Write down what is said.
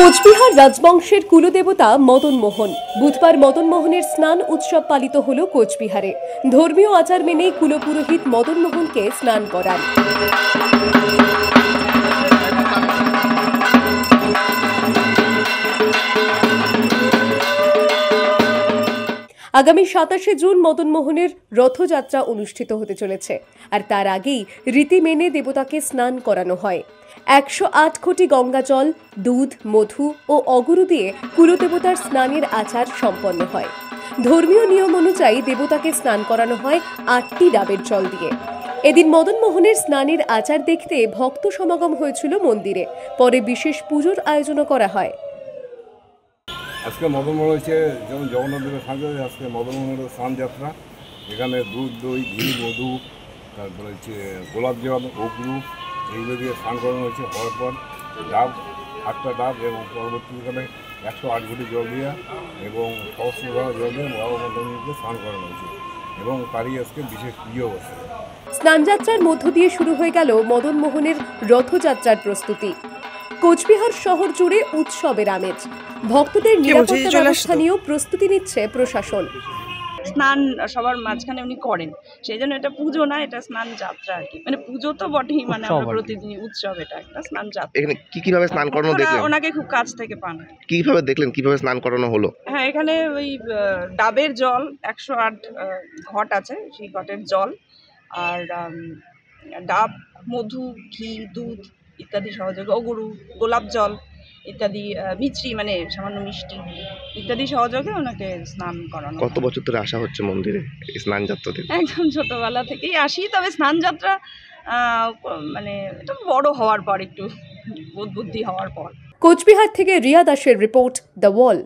কোচবিহার রাজবংশের কুলদেবতা মদন মোহন। বুধবার মদন মোহনের স্নান উৎসব পালিত হল কোচবিহারে। ধর্মীয় আচার মেনে কুলপুরোহিত মদন মোহনকে স্নান করান। আগামী 27 জুন মদন মোহনের রথযাত্রা অনুষ্ঠিত হতে চলেছে, আর তার আগেই রীতি মেনে দেবতাকে স্নান করানো হয়। 108 কোটি গঙ্গা জল, দুধ, মধু ও অগুরু দিয়ে কুলদেবতার স্নানের আচার সম্পন্ন হয়। ধর্মীয় নিয়ম অনুযায়ী দেবতাকে স্নান করানো হয় 8টি ডাবের জল দিয়ে। এদিন মদন মোহনের স্নানের আচার দেখতে ভক্ত সমাগম হয়েছিল মন্দিরে। পরে বিশেষ পুজোর আয়োজনও করা হয়। আজকে মদন মোহন হচ্ছে যেমন জগন্নাথ দেবের সাথে আজকে মদন মোহনের স্নান যাত্রা। এখানে দুধ, দই, ঘি, মধু, তারপরে হচ্ছে গোলাপ জল, অগুরু এইগুলো দিয়ে স্নান করানো হয়েছে। হওয়ার পর ডাব, 8টা ডাব এবং পরবর্তীকালে 108 কোটি জল দিয়ে এবং সহস্রধারা জল দিয়ে বাবা মদন মোহনকে স্নান করানো হয়েছে এবং তারই আজকে বিশেষ পুজো হচ্ছে। স্নানযাত্রার মধ্য দিয়ে শুরু হয়ে গেল মদন মোহনের রথযাত্রার প্রস্তুতি। কোচবিহার শহর জুড়ে উৎসবের আমেজ। ভক্তদের নিরাপত্তা ব্যবস্থা নিয়েও প্রস্তুতি নিচ্ছে প্রশাসন। স্নান সবার মাঝখানে উনি করেন, সেই জন্য এটা পুজো না, এটা স্নান যাত্রা আর কি। মানে পুজো তো বটেই, মানে আমরা প্রতিদিন উৎসব, এটা একটা স্নান যাত্রা। এখানে কিভাবে স্নান করানো দেখলেন? ওনাকে খুব কাছ থেকে পান। কিভাবে দেখলেন, কিভাবে স্নান করানো হলো? হ্যাঁ, এখানে ওই ডাবের জল 108 ঘট আছে, সেই ঘটের জল আর ডাব, মধু, ঘি, দুধ ইত্যাদি সহযোগে, অগুরু, গোলাপ জল ইত্যাদি, মিছরি মানে সামান্য মিষ্টি ইত্যাদি সহযোগে ওনাকে স্নান করানো। কত বছর ধরে আসা হচ্ছে মন্দিরে স্নান যাত্রা দেখতে? একদম ছোটবেলা থেকেই আসি, তবে স্নান যাত্রা মানে এটা বড় হওয়ার পর, একটু বুদ্ধি হওয়ার পর। কোচবিহার থেকে রিয়া দাসের রিপোর্ট, দ্য ওয়াল।